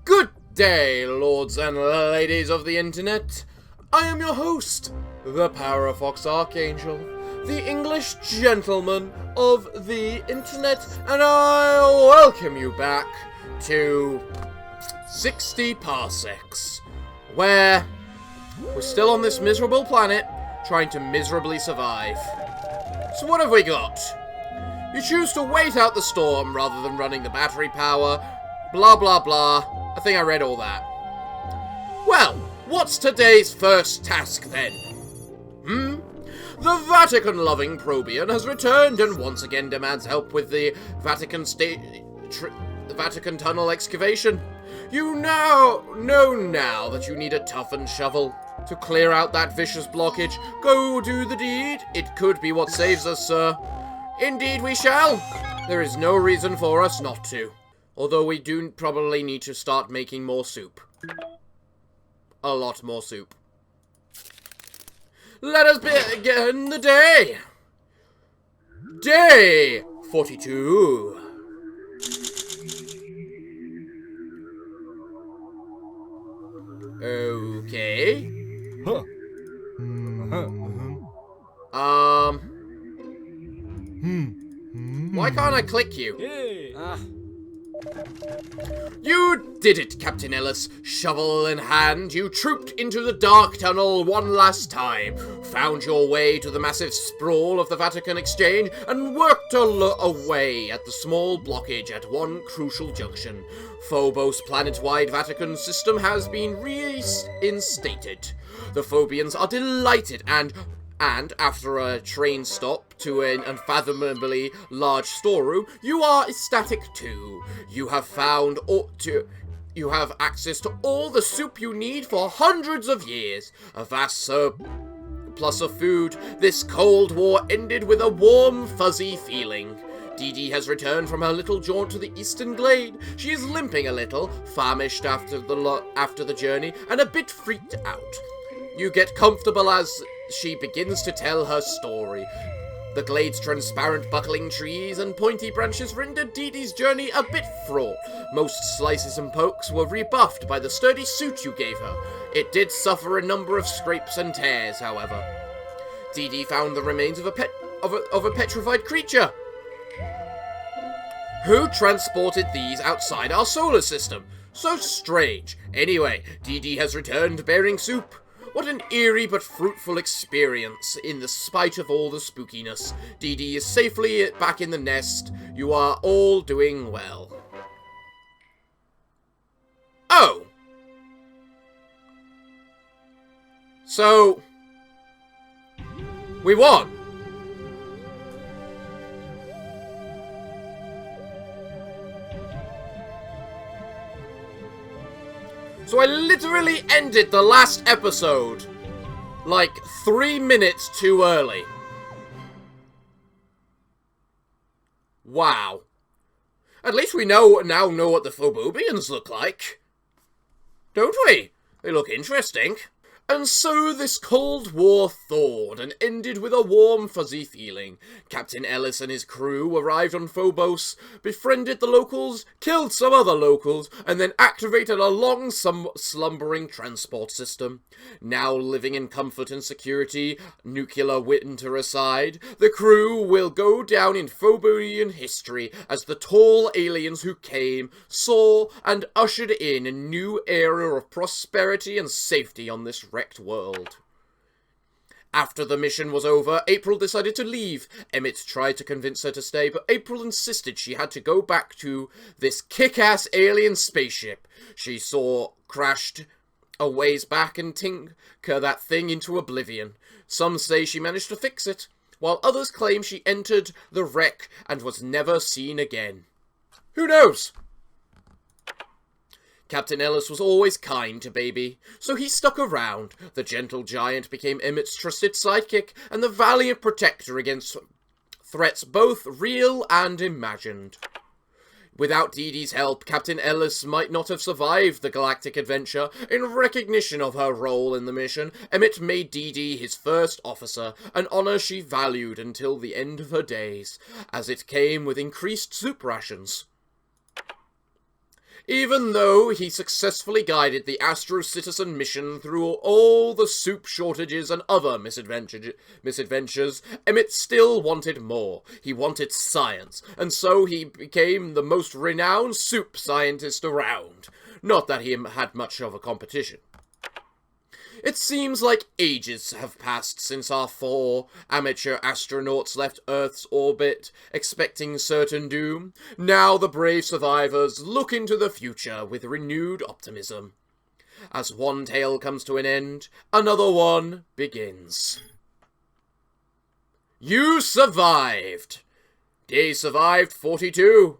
Good day, lords and ladies of the internet. I am your host, the Parafox Archangel, the English gentleman of the internet, and I welcome you back to 60 Parsecs, where we're still on this miserable planet, trying to miserably survive. So what have we got? You choose to wait out the storm rather than running the battery power, blah blah blah. I think I read all that. Well, what's today's first task then? The Vatican-loving Probian has returned and once again demands help with the Vatican tunnel excavation. You now know that you need a toughened shovel to clear out that vicious blockage. Go do the deed. It could be what saves us, sir. Indeed we shall. There is no reason for us not to. Although we do probably need to start making more soup. A lot more soup. Let us begin the day. Day 42. Okay. Why can't I click you? You did it, Captain Ellis. Shovel in hand, you trooped into the dark tunnel one last time, found your way to the massive sprawl of the Vatican Exchange, and worked away at the small blockage at one crucial junction. Phobos' planet-wide Vatican system has been reinstated. The Phobians are delighted and after a train stop to an unfathomably large storeroom, you are ecstatic too. You have access to all the soup you need for hundreds of years. A vast surplus of food. This Cold War ended with a warm, fuzzy feeling. Dee Dee has returned from her little jaunt to the eastern glade. She is limping a little, famished after the journey, and a bit freaked out. You get comfortable as she begins to tell her story. The glade's transparent buckling trees and pointy branches rendered Dee Dee's journey a bit fraught. Most slices and pokes were rebuffed by the sturdy suit you gave her. It did suffer a number of scrapes and tears, however. Dee Dee found the remains of a petrified creature. Who transported these outside our solar system? So strange. Anyway, Dee Dee has returned bearing soup. What an eerie but fruitful experience, in the spite of all the spookiness. Dee Dee is safely back in the nest. You are all doing well. Oh! So... we won! So I literally ended the last episode like 3 minutes too early. Wow. At least we now know what the Phobobians look like. Don't we? They look interesting. And so this Cold War thawed and ended with a warm, fuzzy feeling. Captain Ellis and his crew arrived on Phobos, befriended the locals, killed some other locals, and then activated a long slumbering transport system. Now living in comfort and security, nuclear winter aside, the crew will go down in Phobian history as the tall aliens who came, saw, and ushered in a new era of prosperity and safety on this wrecked world. After the mission was over, April decided to leave. Emmett tried to convince her to stay, but April insisted she had to go back to this kick-ass alien spaceship she saw crashed a ways back and tinker that thing into oblivion. Some say she managed to fix it, while others claim she entered the wreck and was never seen again. Who knows? Captain Ellis was always kind to Baby, so he stuck around. The gentle giant became Emmett's trusted sidekick and the valiant protector against threats both real and imagined. Without Dee Dee's help, Captain Ellis might not have survived the galactic adventure. In recognition of her role in the mission, Emmett made Dee Dee his first officer, an honor she valued until the end of her days, as it came with increased soup rations. even though he successfully guided the Astro Citizen mission through all the soup shortages and other misadventures, Emmett still wanted more. He wanted science, and so he became the most renowned soup scientist around. Not that he had much of a competition. It seems like ages have passed since our 4 amateur astronauts left Earth's orbit, expecting certain doom. Now the brave survivors look into the future with renewed optimism. As one tale comes to an end, another one begins. You survived! Day survived 42.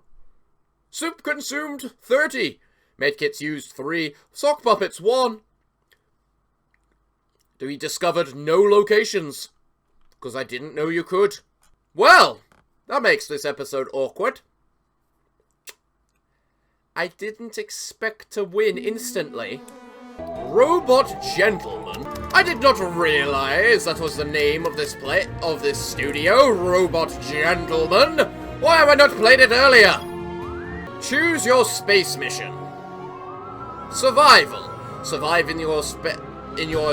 Soup consumed 30. Medkits used 3. Sock puppets 1. We discovered no locations, because I didn't know you could. Well, that makes this episode awkward. I didn't expect to win instantly. Robot Gentleman? I did not realize that was the name of this studio, Robot Gentleman. Why have I not played it earlier? Choose your space mission. Survival. Survive in your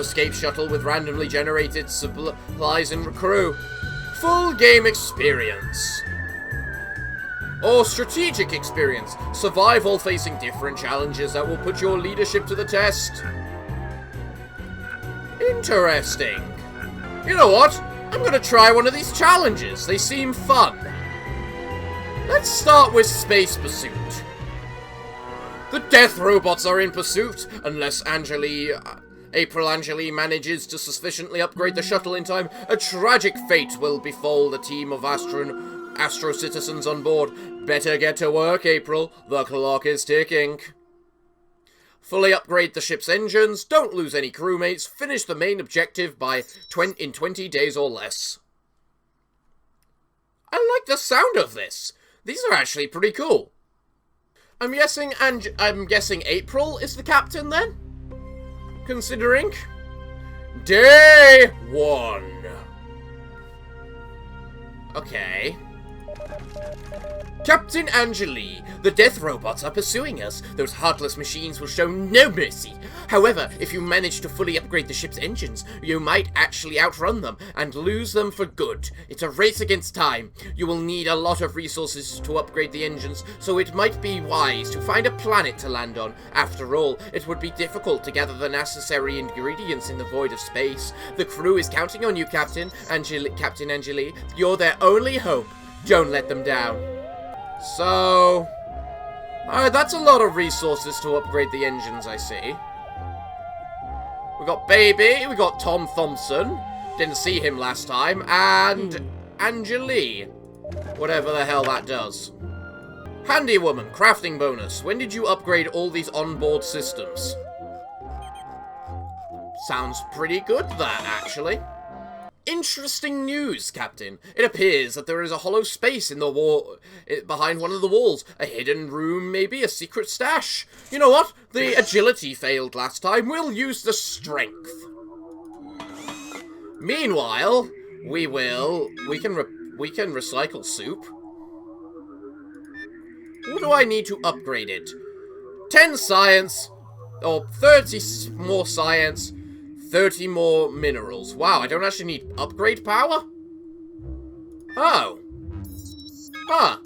escape shuttle with randomly generated supplies and crew. Full game experience. Or strategic experience. Survival facing different challenges that will put your leadership to the test. Interesting. You know what? I'm gonna try one of these challenges. They seem fun. Let's start with Space Pursuit. The death robots are in pursuit, unless April Angeli manages to sufficiently upgrade the shuttle in time. A tragic fate will befall the team of Astro Citizens on board. Better get to work, April. The clock is ticking. Fully upgrade the ship's engines. Don't lose any crewmates. Finish the main objective in 20 days or less. I like the sound of this. These are actually pretty cool. I'm guessing April is the captain then? Considering. Day 1. Okay. Captain Angeli, the death robots are pursuing us. Those heartless machines will show no mercy. However, if you manage to fully upgrade the ship's engines, you might actually outrun them and lose them for good. It's a race against time. You will need a lot of resources to upgrade the engines, so it might be wise to find a planet to land on. After all, it would be difficult to gather the necessary ingredients in the void of space. The crew is counting on you, Captain Angeli. You're their only hope. Don't let them down. So, alright, that's a lot of resources to upgrade the engines, I see. We got Baby, we got Tom Thompson, didn't see him last time, and Angeli, whatever the hell that does. Handy Woman, crafting bonus. When did you upgrade all these onboard systems? Sounds pretty good, that, actually. Interesting news, Captain. It appears that there is a hollow space in the wall, behind one of the walls. A hidden room, maybe a secret stash. You know what? The agility failed last time. We'll use the strength. Meanwhile, we can recycle soup. What do I need to upgrade it? 10 science, or 30 more science. 30 more minerals. Wow, I don't actually need upgrade power? Oh. Huh.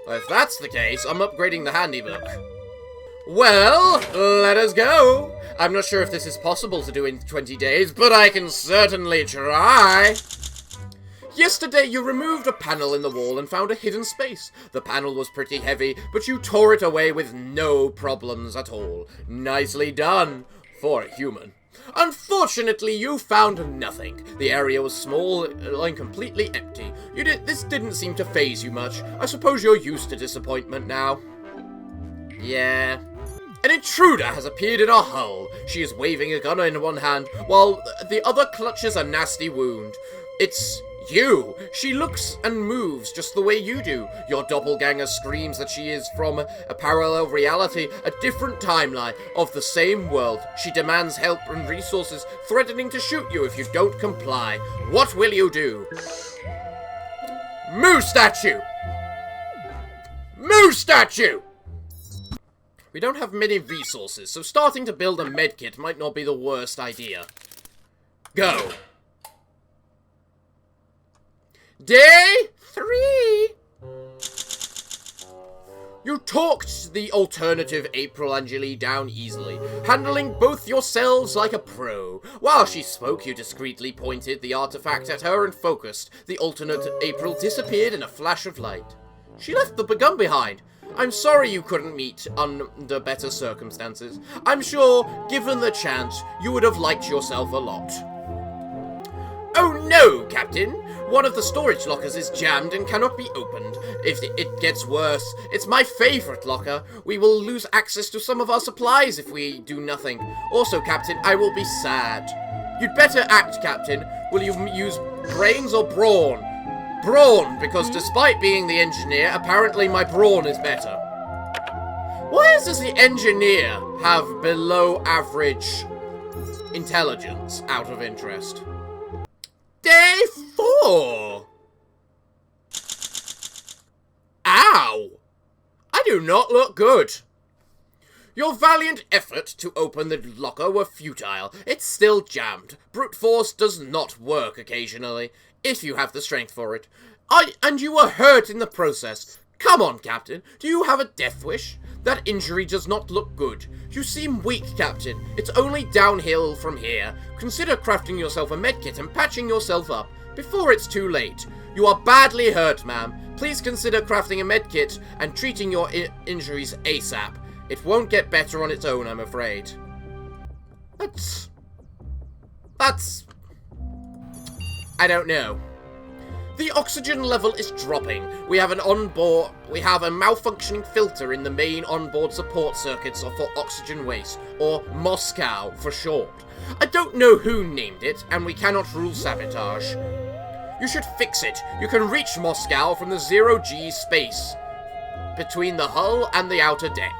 Well, if that's the case, I'm upgrading the handybook. Well, let us go. I'm not sure if this is possible to do in 20 days, but I can certainly try. Yesterday, you removed a panel in the wall and found a hidden space. The panel was pretty heavy, but you tore it away with no problems at all. Nicely done. For a human. Unfortunately, you found nothing. The area was small and completely empty. This didn't seem to faze you much. I suppose you're used to disappointment now. Yeah. An intruder has appeared in our hull. She is waving a gun in one hand, while the other clutches a nasty wound. It's you. She looks and moves just the way you do. Your doppelganger screams that she is from a parallel reality, a different timeline of the same world. She demands help and resources, threatening to shoot you if you don't comply. What will you do? Moo statue! Moo statue! We don't have many resources, so starting to build a medkit might not be the worst idea. Go! Day 3! You talked the alternative April Angeli down easily, handling both yourselves like a pro. While she spoke, you discreetly pointed the artifact at her and focused. The alternate April disappeared in a flash of light. She left the gun behind. I'm sorry you couldn't meet under better circumstances. I'm sure, given the chance, you would have liked yourself a lot. Oh no, Captain! One of the storage lockers is jammed and cannot be opened. If it gets worse, it's my favorite locker. We will lose access to some of our supplies if we do nothing. Also, Captain, I will be sad. You'd better act, Captain. Will you use brains or brawn? Brawn, because despite being the engineer, apparently my brawn is better. Why does the engineer have below average intelligence, out of interest? Day 4! Ow! I do not look good. Your valiant effort to open the locker were futile. It's still jammed. Brute force does not work occasionally, if you have the strength for it. And you were hurt in the process. Come on, Captain. Do you have a death wish? That injury does not look good. You seem weak, Captain. It's only downhill from here. Consider crafting yourself a medkit and patching yourself up before it's too late. You are badly hurt, ma'am. Please consider crafting a medkit and treating your injuries ASAP. It won't get better on its own, I'm afraid. That's... I don't know. The oxygen level is dropping. We have a malfunctioning filter in the main onboard support circuits for oxygen waste, or Moscow for short. I don't know who named it, and we cannot rule sabotage. You should fix it. You can reach Moscow from the 0G space between the hull and the outer deck.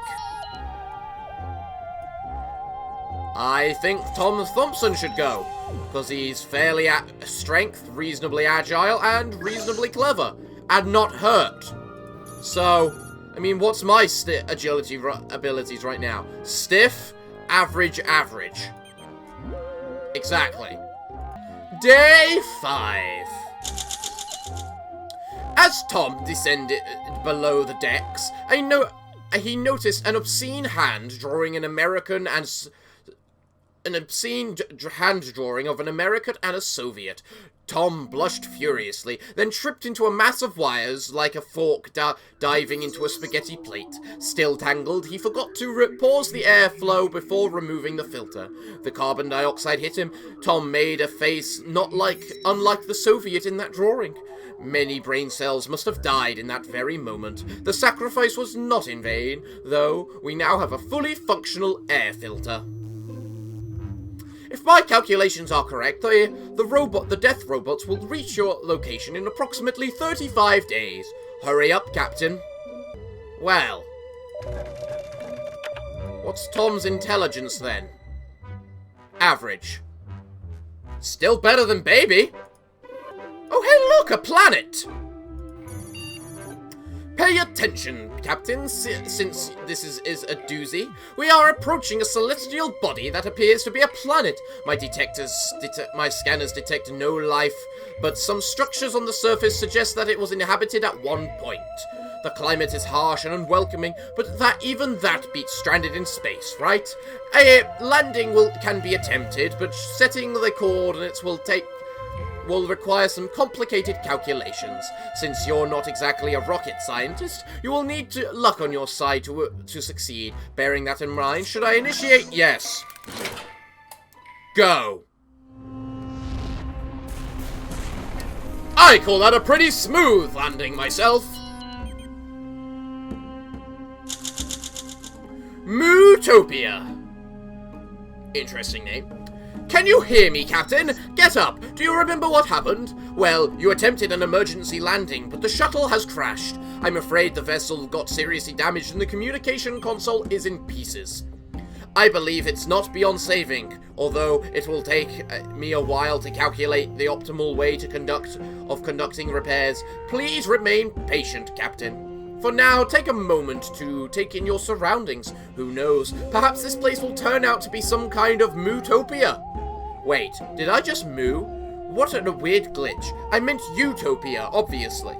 I think Tom Thompson should go, because he's fairly strength, reasonably agile, and reasonably clever, and not hurt. So, I mean, what's my agility abilities right now? Stiff, average. Exactly. Day 5. As Tom descended below the decks, he noticed an obscene hand drawing an obscene hand drawing of an American and a Soviet. Tom blushed furiously, then tripped into a mass of wires like a fork diving into a spaghetti plate. Still tangled, he forgot to pause the airflow before removing the filter. The carbon dioxide hit him. Tom made a face unlike the Soviet in that drawing. Many brain cells must have died in that very moment. The sacrifice was not in vain, though. We now have a fully functional air filter. If my calculations are correct, the death robots will reach your location in approximately 35 days. Hurry up, Captain. Well, what's Tom's intelligence then? Average. Still better than Baby. Oh, hey, look, a planet! Pay attention, Captain, since this is a doozy. We are approaching a celestial body that appears to be a planet. My scanners detect no life, but some structures on the surface suggest that it was inhabited at one point. The climate is harsh and unwelcoming, but even that beats stranded in space, right? A landing can be attempted, but setting the coordinates will require some complicated calculations. Since you're not exactly a rocket scientist, you will need luck on your side to succeed. Bearing that in mind, should I initiate? Yes. Go. I call that a pretty smooth landing myself. Mootopia. Interesting name. Can you hear me, Captain? Get up! Do you remember what happened? Well, you attempted an emergency landing, but the shuttle has crashed. I'm afraid the vessel got seriously damaged and the communication console is in pieces. I believe it's not beyond saving, although it will take me a while to calculate the optimal way of conducting repairs. Please remain patient, Captain. For now, take a moment to take in your surroundings. Who knows, perhaps this place will turn out to be some kind of mootopia. Wait, did I just moo? What a weird glitch. I meant utopia, obviously.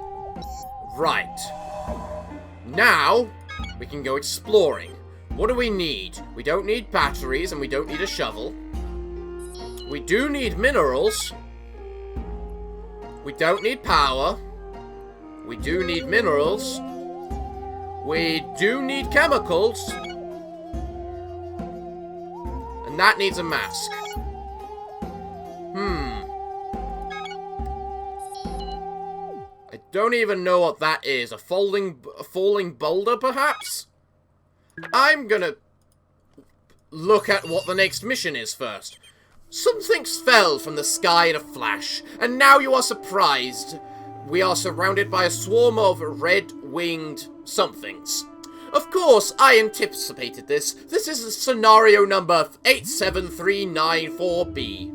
Right. Now, we can go exploring. What do we need? We don't need batteries and we don't need a shovel. We do need minerals. We don't need power. We do need minerals. We do need chemicals. And that needs a mask. I don't even know what that is. A falling boulder, perhaps? I'm gonna look at what the next mission is first. Something fell from the sky in a flash, and now you are surprised. We are surrounded by a swarm of red-winged somethings. Of course, I anticipated this. This is scenario number 87394B.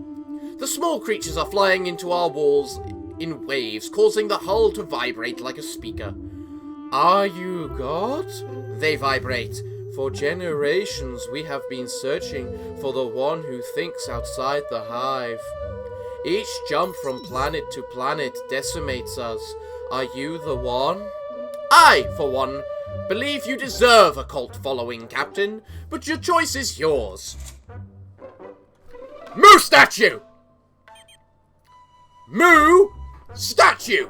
The small creatures are flying into our walls in waves, causing the hull to vibrate like a speaker. Are you God? They vibrate. For generations, we have been searching for the one who thinks outside the hive. Each jump from planet to planet decimates us. Are you the one? I, for one, believe you deserve a cult following, Captain, but your choice is yours. Moo statue! Moo statue!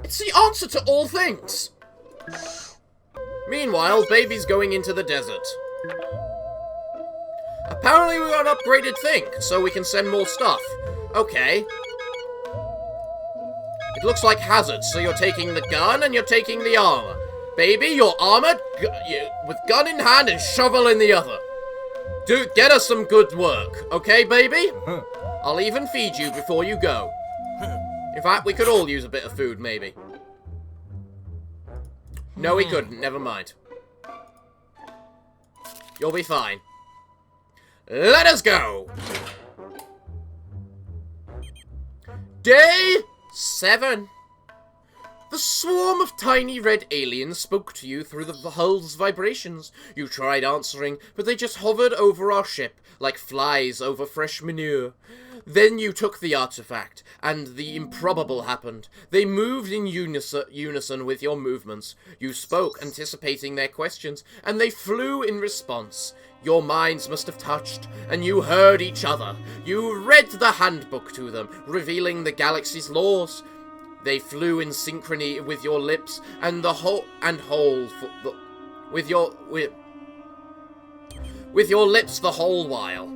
It's the answer to all things. Meanwhile, baby's going into the desert. Apparently we got an upgraded thing, so we can send more stuff. Okay. It looks like hazards, so you're taking the gun and you're taking the armor. Baby, you're armored with gun in hand and shovel in the other. Get us some good work, okay, baby? I'll even feed you before you go. In fact, we could all use a bit of food, maybe. No, we couldn't. Never mind. You'll be fine. Let us go! Day 7. The swarm of tiny red aliens spoke to you through the hull's vibrations. You tried answering, but they just hovered over our ship like flies over fresh manure. Then you took the artifact, and the improbable happened. They moved in unison with your movements. You spoke, anticipating their questions, and they flew in response. Your minds must have touched, and you heard each other. You read the handbook to them, revealing the galaxy's laws. They flew in synchrony with your lips, and with your lips the whole while.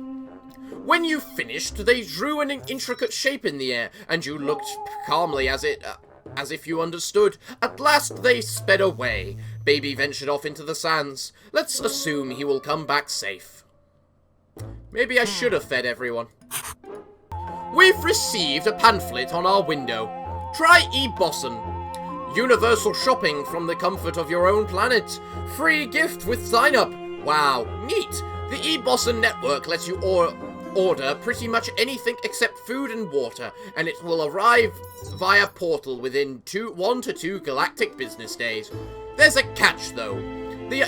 When you finished, they drew an intricate shape in the air, and you looked calmly as if you understood. At last they sped away. Baby ventured off into the sands. Let's assume he will come back safe. Maybe I should have fed everyone. We've received a pamphlet on our window. Try e-Bossen. Universal shopping from the comfort of your own planet. Free gift with sign-up. Wow, neat. The e-Bossen network lets you order pretty much anything except food and water, and it will arrive via portal within 1 to 2 galactic business days. There's a catch, though. The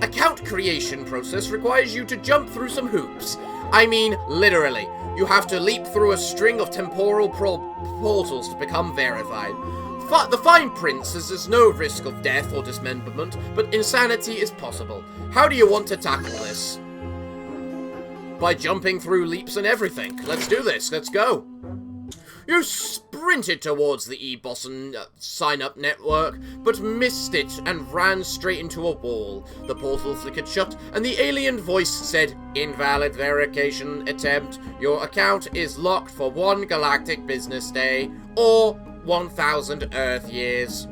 account creation process requires you to jump through some hoops. I mean, literally. You have to leap through a string of temporal portals to become verified. The fine print says there's no risk of death or dismemberment, but insanity is possible. How do you want to tackle this? By jumping through leaps and everything. Let's do this. Let's go. You sprinted towards the e-Bossen sign-up network, but missed it and ran straight into a wall. The portal flickered shut, and the alien voice said, "Invalid verification attempt. Your account is locked for 1 galactic business day, or 1,000 Earth years."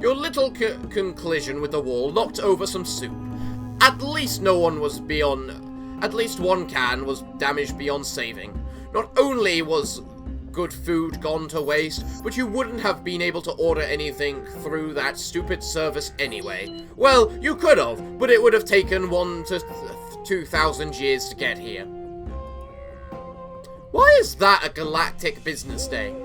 Your little collision with the wall knocked over some soup. At least one can was damaged beyond saving. Not only was good food gone to waste, but you wouldn't have been able to order anything through that stupid service anyway. Well, you could have, but it would have taken 1 to 2,000 years to get here. Why is that a galactic business day?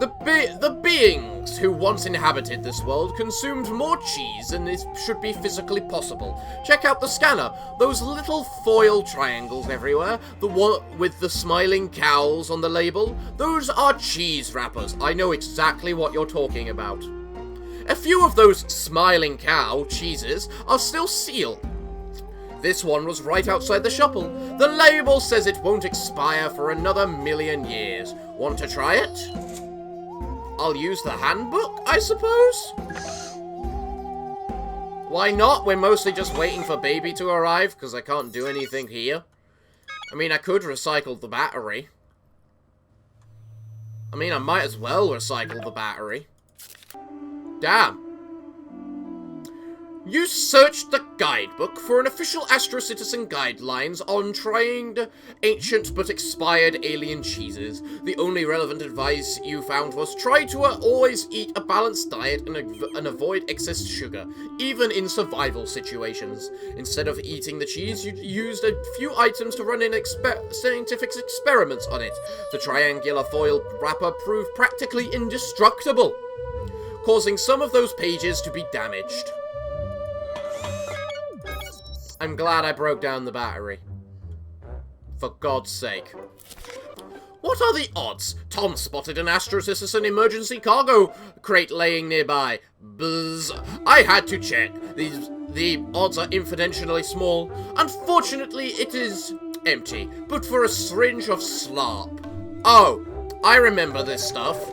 The beings who once inhabited this world consumed more cheese than this should be physically possible. Check out the scanner. Those little foil triangles everywhere. The one with the smiling cows on the label. Those are cheese wrappers. I know exactly what you're talking about. A few of those smiling cow cheeses are still sealed. This one was right outside the shop. The label says it won't expire for another 1,000,000 years. Want to try it? I'll use the handbook, I suppose? Why not? We're mostly just waiting for baby to arrive, because I can't do anything here. I mean, I could recycle the battery. I mean, I might as well recycle the battery. Damn. You searched the guidebook for an official Astro Citizen guidelines on trying ancient but expired alien cheeses. The only relevant advice you found was try to always eat a balanced diet and avoid excess sugar, even in survival situations. Instead of eating the cheese, you used a few items to run scientific experiments on it. The triangular foil wrapper proved practically indestructible, causing some of those pages to be damaged. I'm glad I broke down the battery. For God's sake. What are the odds? Tom spotted an Astro Citizen emergency cargo crate laying nearby. Buzz. I had to check. The odds are infinitely small. Unfortunately, it is empty, but for a syringe of slop. Oh, I remember this stuff.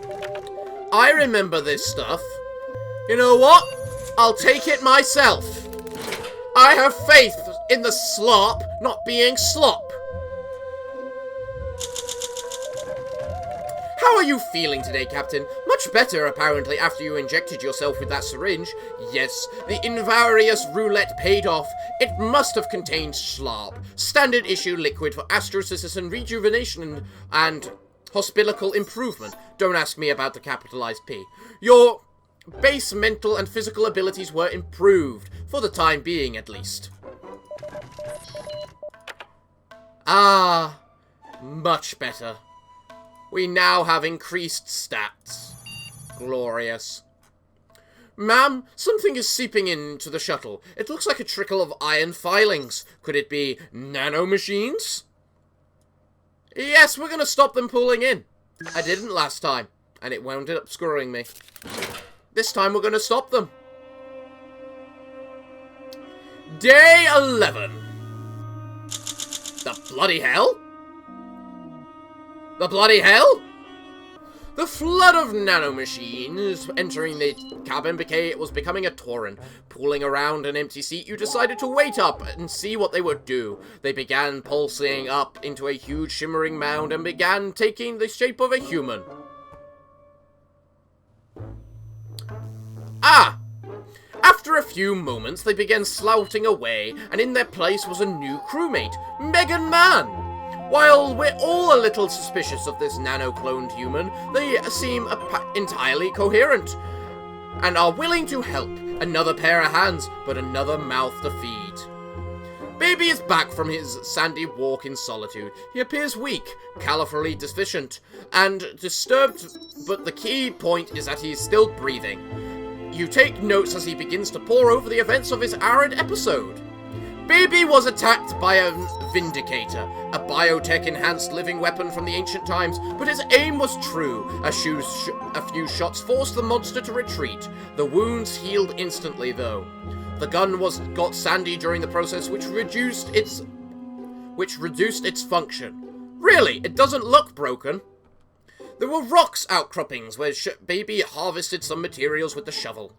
You know what? I'll take it myself. I have faith in the slop not being slop. How are you feeling today, Captain? Much better, apparently, after you injected yourself with that syringe. Yes, the Invarious roulette paid off. It must have contained slop, standard issue liquid for Astro Citizen rejuvenation and hospitalical improvement. Don't ask me about the capitalized P. Your base mental and physical abilities were improved, for the time being at least. Ah, much better. We now have increased stats. Glorious. Ma'am, something is seeping into the shuttle. It looks like a trickle of iron filings. Could it be nanomachines? Yes, we're gonna stop them pulling in. I didn't last time, and it wound up screwing me. This time we're gonna stop them. Day 11. The bloody hell? The bloody hell? The flood of nanomachines entering the cabin was becoming a torrent. Pulling around an empty seat, you decided to wait up and see what they would do. They began pulsing up into a huge shimmering mound and began taking the shape of a human. Ah! After a few moments, they began slouching away, and in their place was a new crewmate, Megan Mann. While we're all a little suspicious of this nano-cloned human, they seem entirely coherent, and are willing to help. Another pair of hands, but another mouth to feed. Baby is back from his sandy walk in solitude. He appears weak, calorically deficient, and disturbed, but the key point is that he is still breathing. You take notes as he begins to pore over the events of his arid episode. Baby was attacked by a Vindicator, a biotech-enhanced living weapon from the ancient times, but his aim was true. A few shots forced the monster to retreat. The wounds healed instantly, though. The gun got sandy during the process, which reduced its function. Really, it doesn't look broken. There were rocks outcroppings where Baby harvested some materials with the shovel.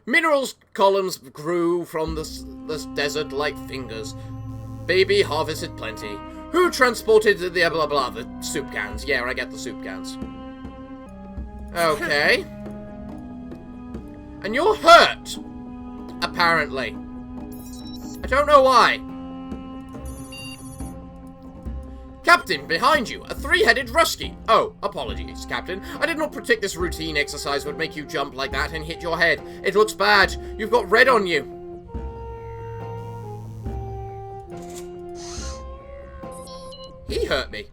Minerals columns grew from the desert like fingers. Baby harvested plenty. Who transported the blah blah, the soup cans? Yeah, I get the soup cans. Okay. And you're hurt, apparently. I don't know why. Captain, behind you, a three-headed rusky. Oh, apologies, Captain. I did not predict this routine exercise would make you jump like that and hit your head. It looks bad. You've got red on you. He hurt me.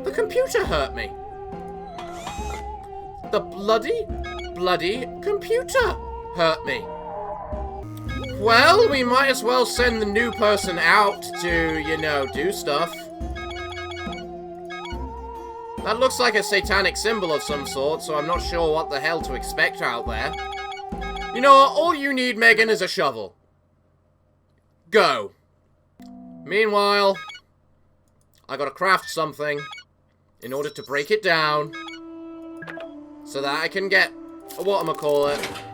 The computer hurt me. The bloody computer hurt me. Well, we might as well send the new person out to, you know, do stuff. That looks like a satanic symbol of some sort, so I'm not sure what the hell to expect out there. You know what? All you need, Megan, is a shovel. Go. Meanwhile, I gotta craft something in order to break it down so that I can get a whatchamacallit.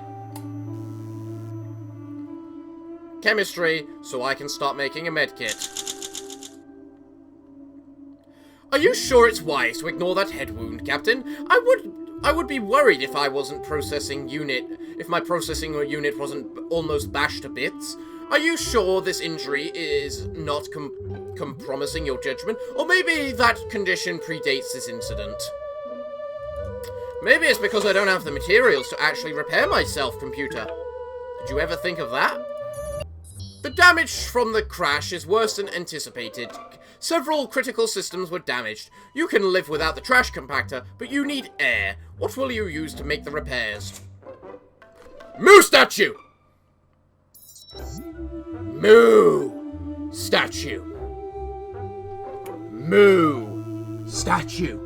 Chemistry, so I can start making a medkit. Are you sure it's wise to ignore that head wound, Captain? I would be worried if I wasn't processing unit, if my processing unit wasn't almost bashed to bits. Are you sure this injury is not compromising your judgment? Or maybe that condition predates this incident? Maybe it's because I don't have the materials to actually repair myself, computer. Did you ever think of that? The damage from the crash is worse than anticipated. Several critical systems were damaged. You can live without the trash compactor, but you need air. What will you use to make the repairs? Moo statue! Moo statue. Moo statue.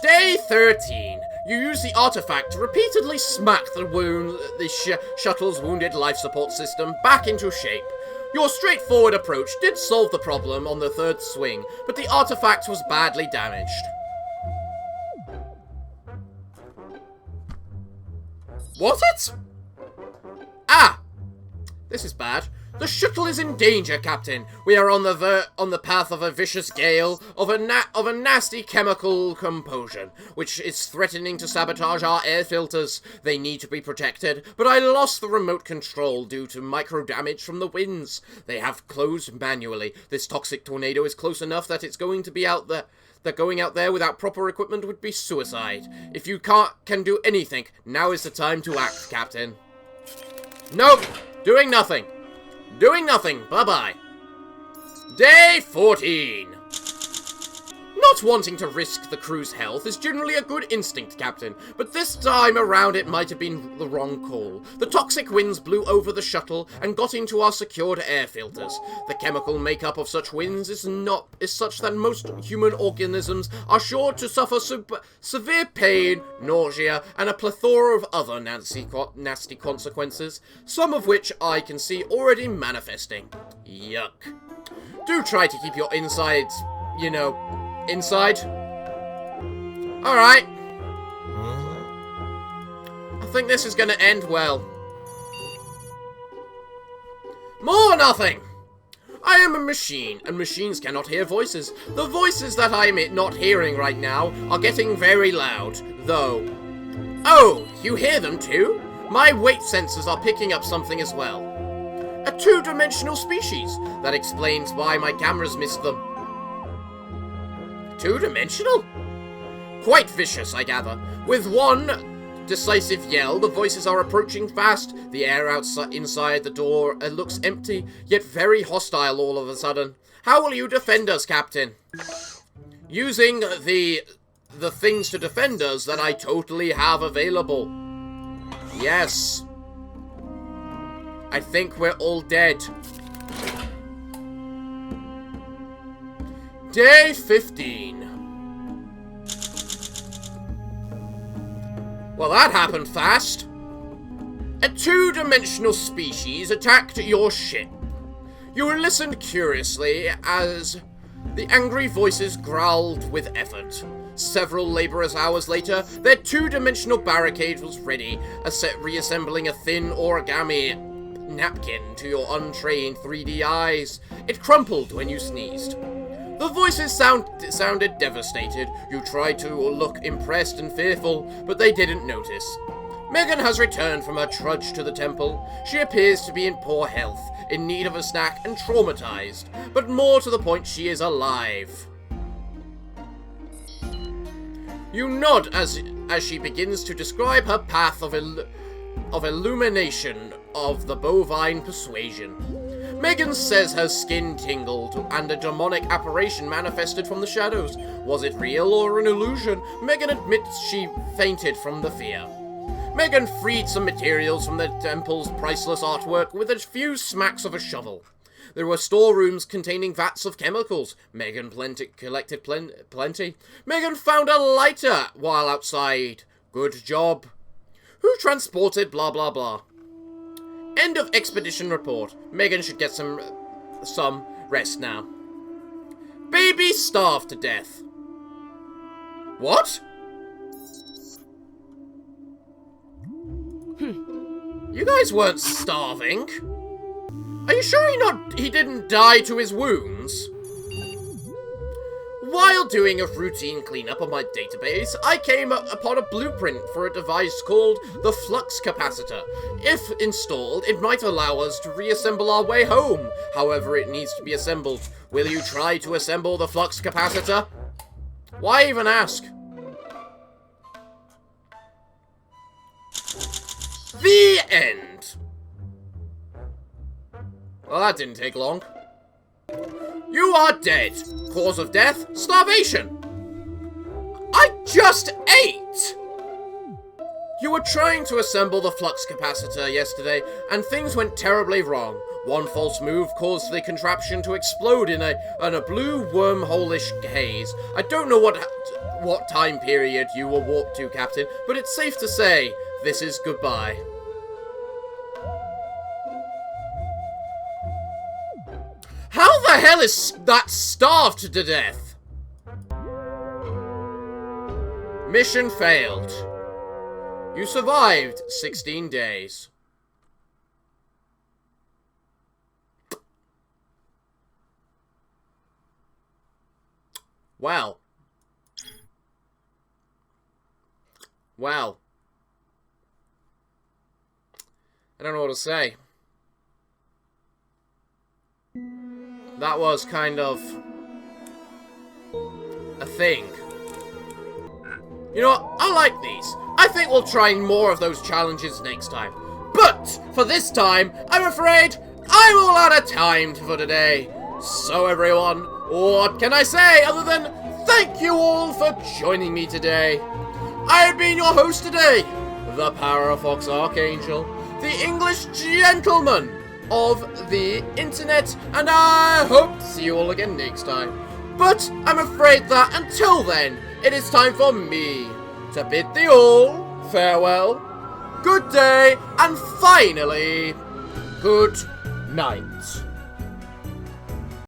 Day 13. You use the artifact to repeatedly smack the shuttle's wounded life support system back into shape. Your straightforward approach did solve the problem on the third swing, but the artifact was badly damaged. Was it? Ah! This is bad. The shuttle is in danger, Captain. We are on the path of a vicious gale of a nasty chemical compulsion, which is threatening to sabotage our air filters. They need to be protected, but I lost the remote control due to micro damage from the winds. They have closed manually. This toxic tornado is close enough that it's going to be out there. That going out there without proper equipment would be suicide. If you can do anything, now is the time to act, Captain. Nope, doing nothing. Doing nothing. Bye-bye. Day 14. Not wanting to risk the crew's health is generally a good instinct, Captain, but this time around it might have been the wrong call. The toxic winds blew over the shuttle and got into our secured air filters. The chemical makeup of such winds is such that most human organisms are sure to suffer severe pain, nausea, and a plethora of other nasty consequences, some of which I can see already manifesting. Yuck. Do try to keep your insides, you know, inside. Alright. I think this is going to end well. More nothing! I am a machine, and machines cannot hear voices. The voices that I am not hearing right now are getting very loud, though. Oh, you hear them too? My weight sensors are picking up something as well. A two-dimensional species. That explains why my cameras missed them. Two-dimensional? Quite vicious, I gather. With one decisive yell, the voices are approaching fast. The air inside the door looks empty, yet very hostile all of a sudden. How will you defend us, Captain? Using the things to defend us that I totally have available. Yes. I think we're all dead. Day 15. Well, that happened fast. A two-dimensional species attacked your ship. You listened curiously as the angry voices growled with effort. Several laborious hours later, their two-dimensional barricade was ready, reassembling a thin origami napkin to your untrained 3D eyes. It crumpled when you sneezed. The voices sounded devastated. You tried to look impressed and fearful, but they didn't notice. Megan has returned from her trudge to the temple. She appears to be in poor health, in need of a snack, and traumatized. But more to the point, she is alive. You nod as she begins to describe her path of illumination of the bovine persuasion. Megan says her skin tingled and a demonic apparition manifested from the shadows. Was it real or an illusion? Megan admits she fainted from the fear. Megan freed some materials from the temple's priceless artwork with a few smacks of a shovel. There were storerooms containing vats of chemicals. Megan collected plenty. Megan found a lighter while outside. Good job. Who transported blah blah blah. End of expedition report. Megan should get some rest now. Baby starved to death. What? You guys weren't starving. Are you sure he didn't die to his wounds? While doing a routine cleanup of my database, I came upon a blueprint for a device called the flux capacitor. If installed, it might allow us to reassemble our way home. However, it needs to be assembled. Will you try to assemble the flux capacitor? Why even ask? The end. Well, that didn't take long. You are dead. Cause of death? Starvation. I just ate! You were trying to assemble the flux capacitor yesterday, and things went terribly wrong. One false move caused the contraption to explode in a blue wormhole-ish haze. I don't know what time period you were warped to, Captain, but it's safe to say this is goodbye. How the hell is that starved to death? Mission failed. You survived 16 days. Wow. Wow. I don't know what to say. That was kind of a thing. You know what? I like these. I think we'll try more of those challenges next time. But for this time, I'm afraid I'm all out of time for today. So everyone, what can I say other than thank you all for joining me today. I have been your host today, the Parafox Archangel, the English gentleman of the internet, and I hope to see you all again next time. But I'm afraid that until then, it is time for me to bid thee all farewell, good day, and finally, good night.